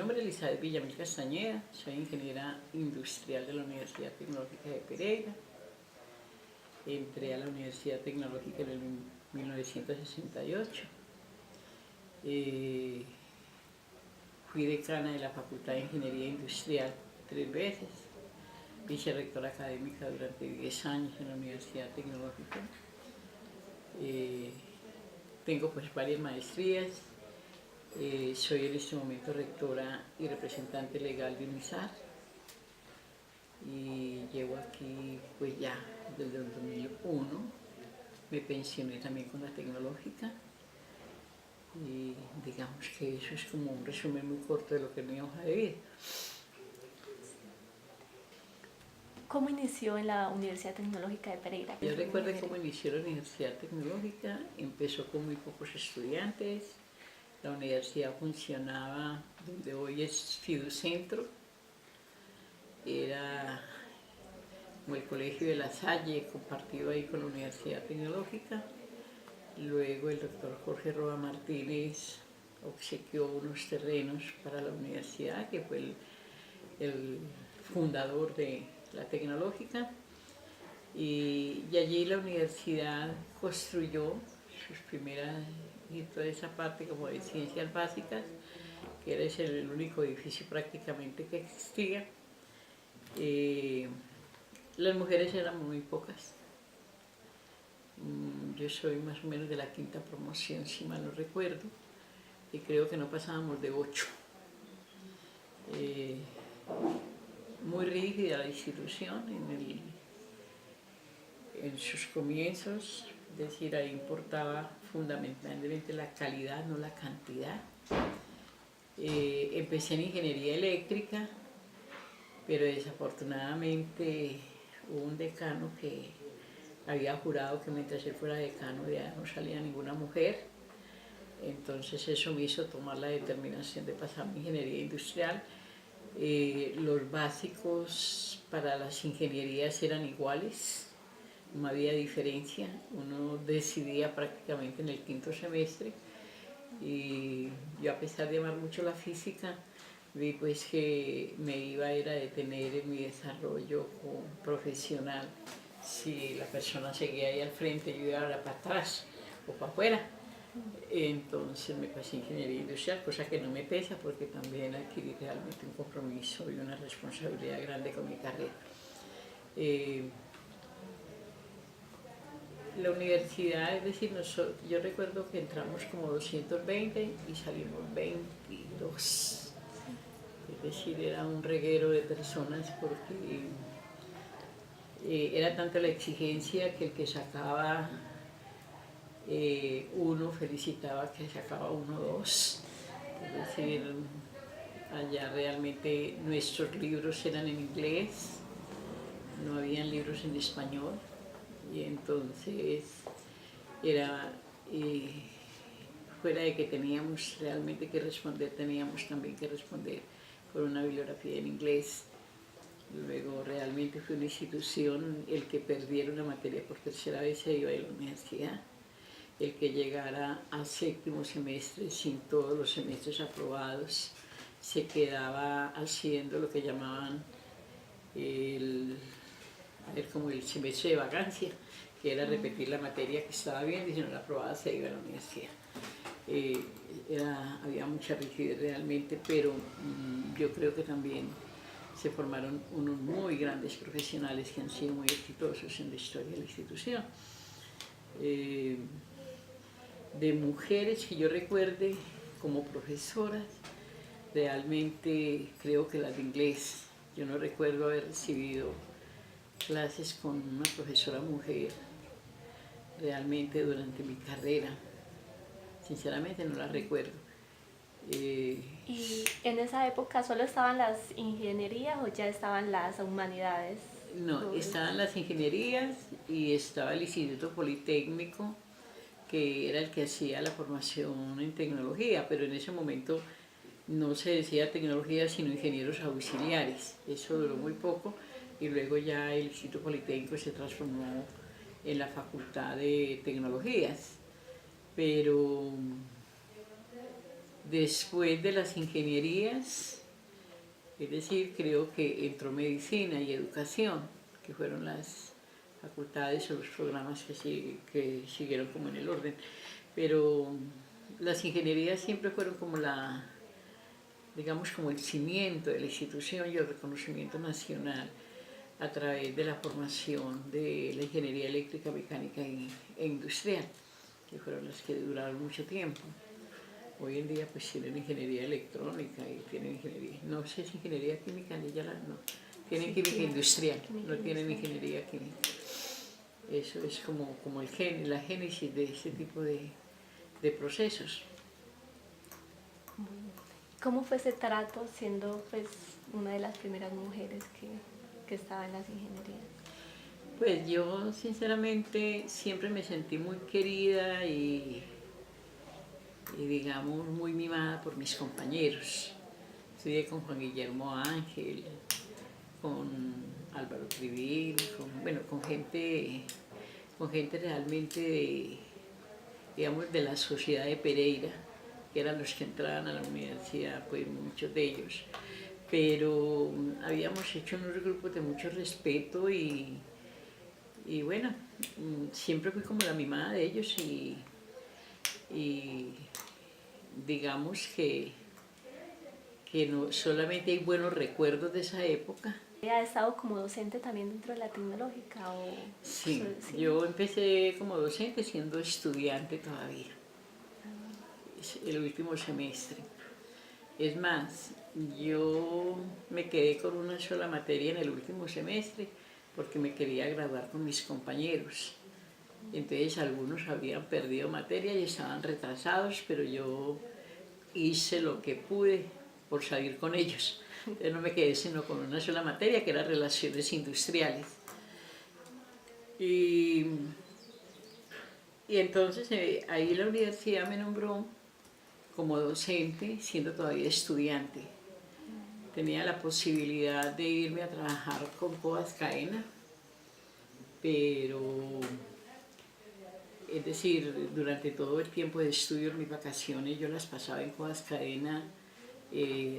Mi nombre es Elizabeth Villamil Castañeda, soy ingeniera industrial de la Universidad Tecnológica de Pereira. Entré a la Universidad Tecnológica en el 1968. Fui decana de la Facultad de Ingeniería Industrial 3 veces, vicerrectora académica durante 10 años en la Universidad Tecnológica. Tengo pues varias maestrías. Soy en este momento rectora y representante legal de UNISAR y llevo aquí pues ya desde el 2001. Me pensioné también con la tecnológica y digamos que eso es como un resumen muy corto de lo que es mi hoja de vida. ¿Cómo inició en la Universidad Tecnológica de Pereira? Yo recuerdo cómo inició la Universidad Tecnológica, empezó con muy pocos estudiantes. La universidad funcionaba donde hoy es Fiducentro, era como el Colegio de La Salle, compartido ahí con la Universidad Tecnológica. Luego el doctor Jorge Roa Martínez obsequió unos terrenos para la universidad, que fue el fundador de la Tecnológica. Y allí la universidad construyó sus primeras, y toda esa parte como de ciencias básicas, que era el único edificio prácticamente que existía. Las mujeres eran muy pocas. Yo soy más o menos de la quinta promoción, si mal no recuerdo, y creo que no pasábamos de 8. Muy rígida la institución en sus comienzos, es decir, ahí importaba fundamentalmente la calidad, no la cantidad. Empecé en ingeniería eléctrica, pero desafortunadamente hubo un decano que había jurado que mientras él fuera decano ya no salía ninguna mujer. Entonces eso me hizo tomar la determinación de pasar a ingeniería industrial. Los básicos para las ingenierías eran iguales, no había diferencia, uno decidía prácticamente en el quinto semestre. Y yo, a pesar de amar mucho la física, vi pues que me iba a ir a detener en mi desarrollo profesional si la persona seguía ahí al frente, yo iba para atrás o para afuera. Entonces me pasé a ingeniería industrial, cosa que no me pesa porque también adquirí realmente un compromiso y una responsabilidad grande con mi carrera. La universidad, es decir, yo recuerdo que entramos como 220 y salimos 22. Es decir, era un reguero de personas porque era tanta la exigencia que el que sacaba uno felicitaba que sacaba 1 o 2. Es decir, allá realmente nuestros libros eran en inglés, no habían libros en español. Y entonces era, fuera de que teníamos realmente que responder, teníamos también que responder por una bibliografía en inglés. Luego realmente fue una institución, el que perdiera una materia por tercera vez se iba a la universidad. El que llegara al 7º semestre sin todos los semestres aprobados se quedaba haciendo lo que llamaban como el semestre de vacancia, que era repetir la materia que estaba bien y si no la aprobaba se iba a la universidad. Había mucha rigidez realmente, pero yo creo que también se formaron unos muy grandes profesionales que han sido muy exitosos en la historia de la institución. De mujeres que yo recuerde como profesoras, realmente creo que las de inglés. Yo no recuerdo haber recibido clases con una profesora mujer realmente durante mi carrera. Sinceramente no la recuerdo. ¿Y en esa época solo estaban las ingenierías o ya estaban las humanidades? No, estaban las ingenierías y estaba el Instituto Politécnico, que era el que hacía la formación en tecnología, pero en ese momento no se decía tecnología sino ingenieros auxiliares. Eso duró muy poco y luego ya el Instituto Politécnico se transformó en la Facultad de Tecnologías. Pero Después de las ingenierías, es decir, creo que entró medicina y educación, que fueron las facultades o los programas que siguieron como en el orden. Pero las ingenierías siempre fueron como digamos, como el cimiento de la institución y el reconocimiento nacional a través de la formación de la ingeniería eléctrica, mecánica e industrial, que fueron las que duraron mucho tiempo. Hoy en día pues tienen ingeniería electrónica y tienen ingeniería, no sé si ingeniería química, no, tienen sí, química industrial, no tienen ingeniería química. Eso es como la génesis de este tipo de procesos. ¿Cómo fue ese trato siendo pues una de las primeras mujeres que estaba en las ingenierías? Pues yo sinceramente siempre me sentí muy querida y digamos muy mimada por mis compañeros. Estudié con Juan Guillermo Ángel, con Álvaro Trivil, con gente realmente digamos, de la sociedad de Pereira, que eran los que entraban a la universidad, pues muchos de ellos. Pero habíamos hecho unos grupos de mucho respeto y bueno, siempre fui como la mimada de ellos y digamos que no solamente hay buenos recuerdos de esa época. ¿Ha estado como docente también dentro de la tecnológica? Sí, yo empecé como docente siendo estudiante todavía, el último semestre. Es más, yo me quedé con una sola materia en el último semestre porque me quería graduar con mis compañeros. Entonces algunos habían perdido materia y estaban retrasados, pero yo hice lo que pude por salir con ellos. Yo no me quedé sino con una sola materia, que era Relaciones Industriales. Y entonces ahí la universidad me nombró como docente, siendo todavía estudiante. Tenía la posibilidad de irme a trabajar con Coas Caena, pero es decir, durante todo el tiempo de estudio, mis vacaciones, yo las pasaba en Coas Caena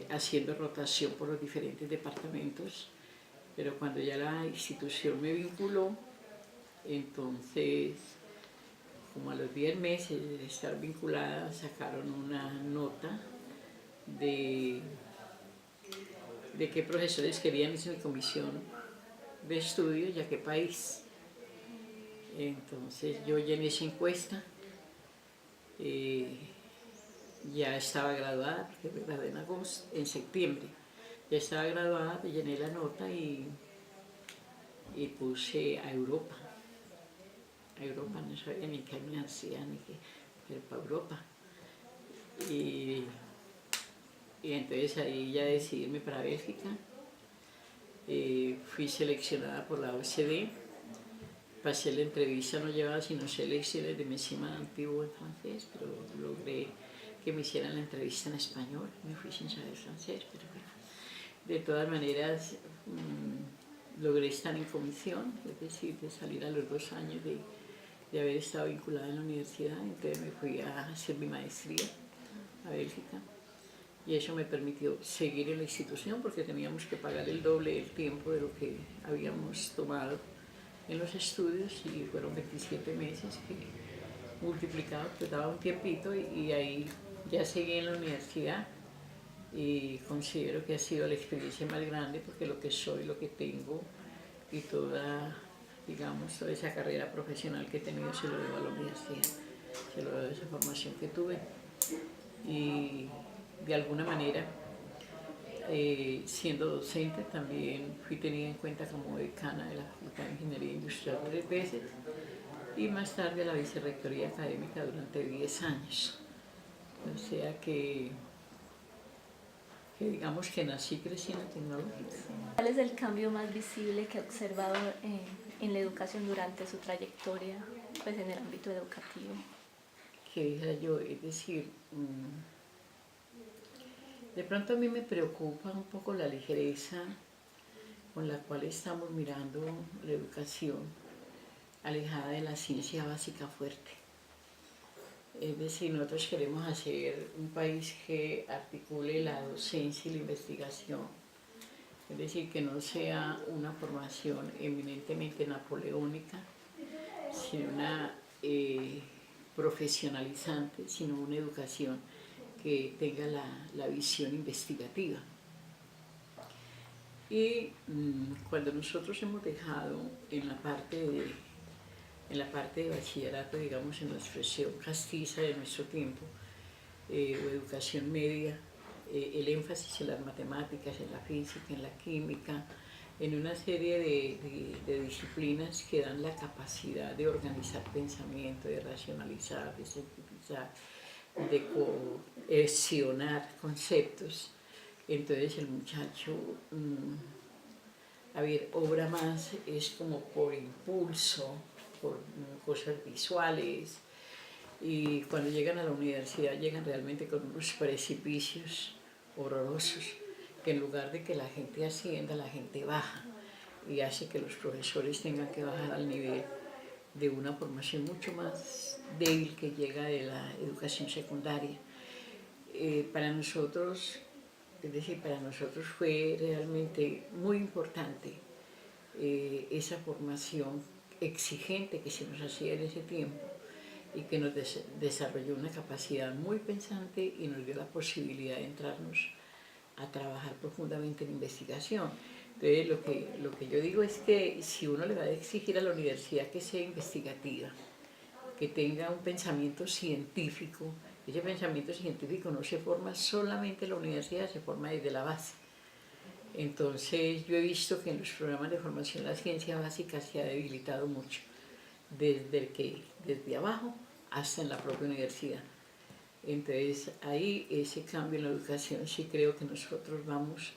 haciendo rotación por los diferentes departamentos, pero cuando ya la institución me vinculó, entonces, como a los 10 meses de estar vinculada, sacaron una nota de qué profesores querían en mi comisión de estudio y a qué país. Entonces yo llené esa encuesta, ya estaba graduada, porque me gradué en septiembre, ya estaba graduada, llené la nota y puse a Europa. A Europa, no sabía ni qué me hacía, ni qué, pero para Europa. Y entonces ahí ya decidí irme para Bélgica. Fui seleccionada por la OCDE, pasé la entrevista, no llevaba sino 6 lecciones de médecine antiguo en francés, pero logré que me hicieran la entrevista en español, me fui sin saber francés, pero bueno. De todas maneras, logré estar en comisión, es decir, de salir a los 2 años de haber estado vinculada en la universidad, entonces me fui a hacer mi maestría a Bélgica. Y eso me permitió seguir en la institución porque teníamos que pagar el doble del tiempo de lo que habíamos tomado en los estudios y fueron 27 meses que multiplicado, pues daba un tiempito y ahí ya seguí en la universidad y considero que ha sido la experiencia más grande porque lo que soy, lo que tengo y toda, digamos, toda esa carrera profesional que he tenido se lo debo a la universidad, se lo debo a esa formación que tuve. Y de alguna manera, siendo docente, también fui tenida en cuenta como decana de la Facultad de Ingeniería Industrial 3 veces y más tarde la vicerrectoría académica durante 10 años. O sea que digamos que nací y crecí en la tecnología. ¿Cuál es el cambio más visible que ha observado en la educación durante su trayectoria, pues en el ámbito educativo? Que dijera yo, es decir, de pronto a mí me preocupa un poco la ligereza con la cual estamos mirando la educación alejada de la ciencia básica fuerte. Es decir, nosotros queremos hacer un país que articule la docencia y la investigación. Es decir, que no sea una formación eminentemente napoleónica, sino una profesionalizante, sino una educación que tenga la visión investigativa. Y cuando nosotros hemos dejado en la parte de bachillerato, digamos, en la expresión castiza de nuestro tiempo, o educación media, el énfasis en las matemáticas, en la física, en la química, en una serie de disciplinas que dan la capacidad de organizar pensamiento, de racionalizar, de sintetizar, de cohesionar conceptos. Entonces el muchacho, obra más es como por impulso, por cosas visuales, y cuando llegan a la universidad llegan realmente con unos precipicios horrorosos, que en lugar de que la gente ascienda, la gente baja, y hace que los profesores tengan que bajar al nivel de una formación mucho más débil que llega de la educación secundaria. Para nosotros, es decir, para nosotros fue realmente muy importante esa formación exigente que se nos hacía en ese tiempo y que nos desarrolló una capacidad muy pensante y nos dio la posibilidad de entrarnos a trabajar profundamente en investigación. Entonces, lo que yo digo es que si uno le va a exigir a la universidad que sea investigativa, que tenga un pensamiento científico, ese pensamiento científico no se forma solamente en la universidad, se forma desde la base. Entonces yo he visto que en los programas de formación la ciencia básica se ha debilitado mucho, desde abajo hasta en la propia universidad. Entonces ahí ese cambio en la educación sí creo que nosotros vamos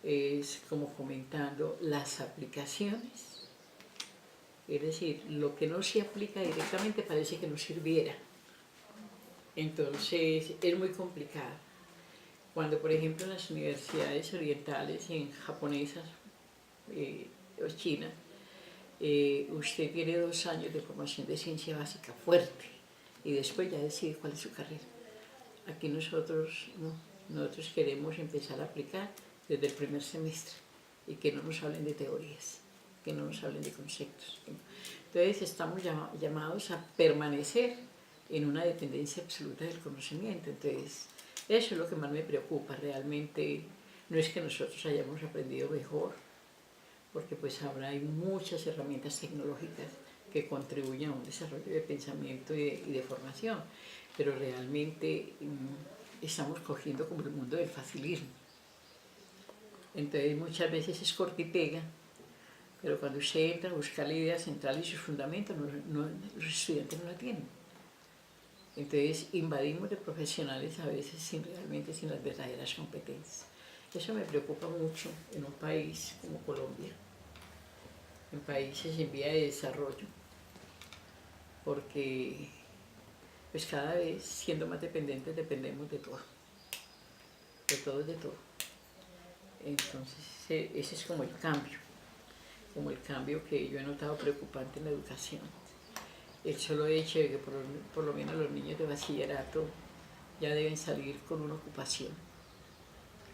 es como fomentando las aplicaciones, es decir, lo que no se aplica directamente parece que no sirviera. Entonces es muy complicado. Cuando, por ejemplo, en las universidades orientales, en japonesas o chinas, usted tiene 2 años de formación de ciencia básica fuerte y después ya decide cuál es su carrera. Aquí nosotros no, nosotros queremos empezar a aplicar desde el primer semestre y que no nos hablen de teorías, que no nos hablen de conceptos. Entonces estamos llamados a permanecer en una dependencia absoluta del conocimiento. Entonces eso es lo que más me preocupa realmente. No es que nosotros hayamos aprendido mejor, porque pues ahora hay muchas herramientas tecnológicas que contribuyen a un desarrollo de pensamiento y de formación, pero realmente estamos cogiendo como el mundo del facilismo. Entonces muchas veces es corta y pega, pero cuando usted entra a buscar la idea central y sus fundamentos, los estudiantes no la tienen. Entonces invadimos de profesionales a veces sin las verdaderas competencias. Eso me preocupa mucho en un país como Colombia, en países en vía de desarrollo, porque pues cada vez siendo más dependientes dependemos de todo, de todo, de todo. Entonces ese es como el cambio que yo he notado preocupante en la educación. El solo hecho de que por lo menos los niños de bachillerato ya deben salir con una ocupación,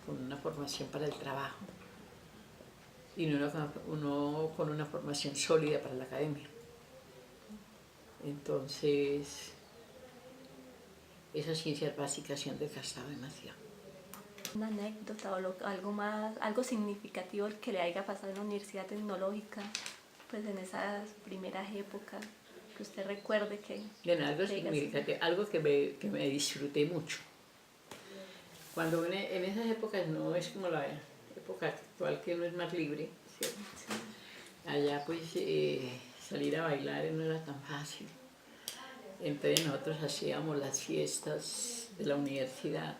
con una formación para el trabajo y no con una formación sólida para la academia. Entonces, esas ciencias básicas se han desgastado demasiado. Una anécdota o algo más, algo significativo que le haya pasado en la Universidad Tecnológica, pues en esas primeras épocas, que usted recuerde que... Bien, algo significativo, algo que me disfruté mucho. Cuando en esas épocas no es como la época actual que uno es más libre, ¿cierto? Sí. Allá pues salir a bailar no era tan fácil. Entonces nosotros hacíamos las fiestas de la universidad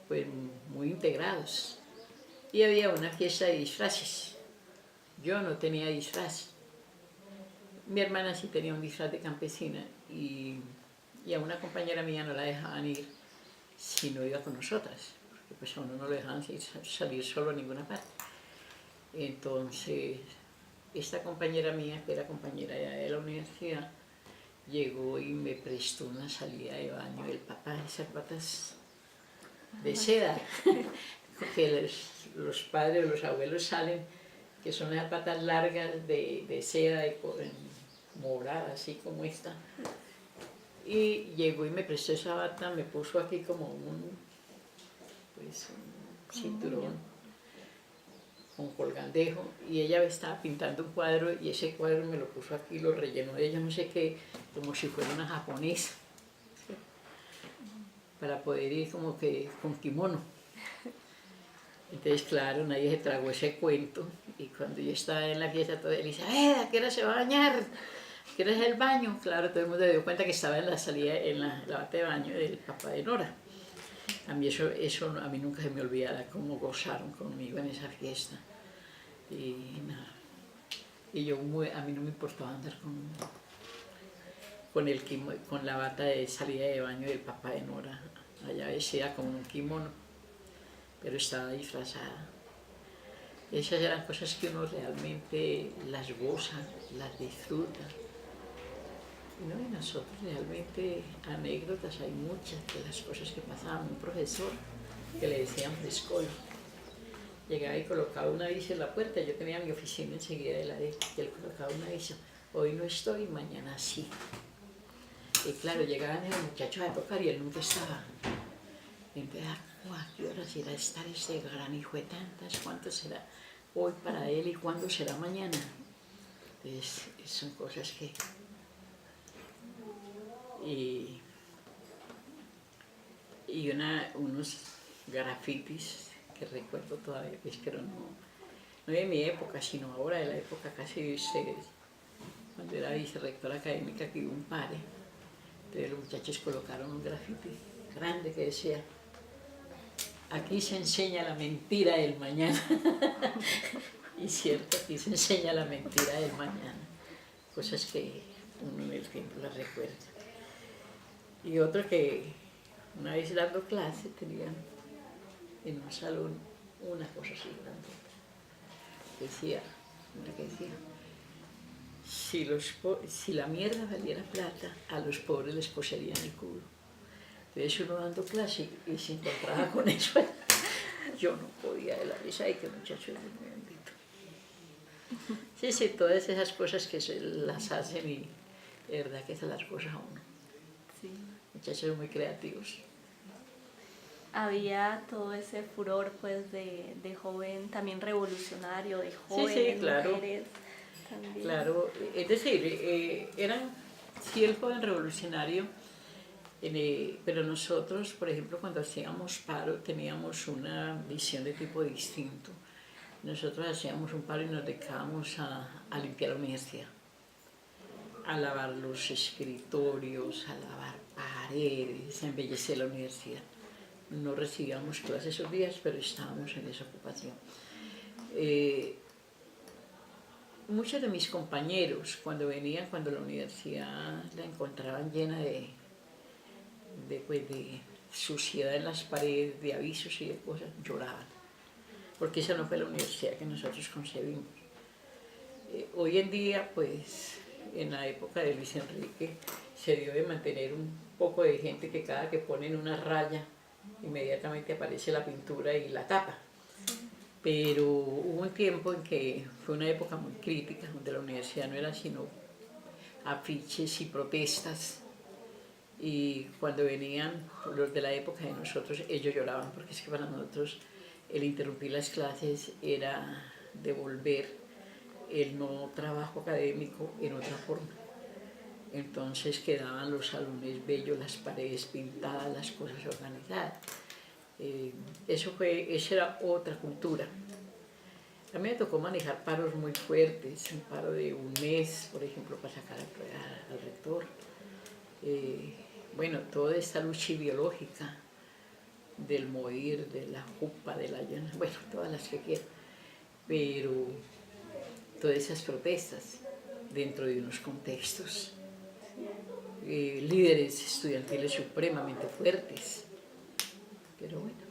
pues muy integrados. Y había una fiesta de disfraces. Yo no tenía disfraz. Mi hermana sí tenía un disfraz de campesina y a una compañera mía no la dejaban ir si no iba con nosotras, porque pues a uno no lo dejaban salir solo a ninguna parte. Entonces, esta compañera mía, que era compañera de la universidad, llegó y me prestó una salida de baño del papá, esas patas de seda, que los padres o los abuelos salen, que son esas patas largas de seda, morada, así como esta. Y llegó y me prestó esa bata, me puso aquí como un cinturón con colgandejo, y ella estaba pintando un cuadro y ese cuadro me lo puso aquí, lo rellenó de ella, no sé qué, como si fuera una japonesa, ¿sí? Para poder ir como que con kimono. Entonces, claro, nadie se tragó ese cuento, y cuando yo estaba en la fiesta, todo él dice, ¿a qué hora se va a bañar? ¿Qué hora es el baño? Claro, todo el mundo se dio cuenta que estaba en la salida, en la bata de baño del papá de Nora. A mí eso a mí nunca se me olvidará cómo gozaron conmigo en esa fiesta. Y nada. Y a mí no me importaba andar con la bata de salida de baño del papá de Nora, allá vestida como un kimono, pero estaba disfrazada. Esas eran cosas que uno realmente las goza, las disfruta. No, y nosotros realmente anécdotas hay muchas de las cosas que pasaban. Un profesor que le decían frescolo, llegaba y colocaba un aviso en la puerta. Yo tenía mi oficina enseguida de la de él, y él colocaba un aviso: hoy no estoy, mañana sí. Y claro, llegaban los muchachos a tocar y él nunca estaba. Y entonces, ¿a qué horas irá a estar este gran hijo de tantas? ¿Cuánto será hoy para él y cuándo será mañana? Entonces, son cosas que... Y unos grafitis que recuerdo todavía, pues, pero no de mi época, sino ahora de la época casi de ustedes. Cuando era vicerrectora académica, que hubo un pare, entonces los muchachos colocaron un grafiti grande que decía: aquí se enseña la mentira del mañana. Y cierto, aquí se enseña la mentira del mañana. Cosas que uno en el tiempo las recuerda. Y otro que una vez dando clase tenían en un salón una cosa así grandota. Decía, si la mierda valiera plata, a los pobres les coserían el culo. Entonces uno dando clase y se encontraba con eso. Yo no podía de la risa. Ay, qué muchacho es muy bendito. Sí, todas esas cosas que se las hacen, y de verdad que se las goza a uno. Sí. Muchachos muy creativos. Había todo ese furor, pues, de joven, también revolucionario, de jóvenes, Sí, claro. mujeres también. Claro, es decir, sí, el joven revolucionario, pero nosotros, por ejemplo, cuando hacíamos paro, teníamos una visión de tipo distinto. Nosotros hacíamos un paro y nos dedicábamos a limpiar la universidad, a lavar los escritorios, a lavar paredes, a embellecer la universidad. No recibíamos clases esos días, pero estábamos en esa ocupación. Muchos de mis compañeros, cuando la universidad la encontraban llena de suciedad en las paredes, de avisos y de cosas, lloraban, porque esa no fue la universidad que nosotros concebimos. Hoy en día, pues, en la época de Luis Enrique, se dio de mantener un poco de gente que cada que ponen una raya, inmediatamente aparece la pintura y la tapa. Pero hubo un tiempo en que fue una época muy crítica, donde la universidad no era sino afiches y protestas, y cuando venían los de la época de nosotros, ellos lloraban, porque es que para nosotros el interrumpir las clases era devolver el no trabajo académico en otra forma. Entonces quedaban los salones bellos, las paredes pintadas, las cosas organizadas. Esa era otra cultura. A mí me tocó manejar paros muy fuertes, un paro de un mes, por ejemplo, para sacar al rector. Bueno, toda esta lucha ideológica del MOIR, de la JUPA, de la llana, bueno, todas las que quieran, pero todas esas protestas dentro de unos contextos, líderes estudiantiles supremamente fuertes, pero bueno.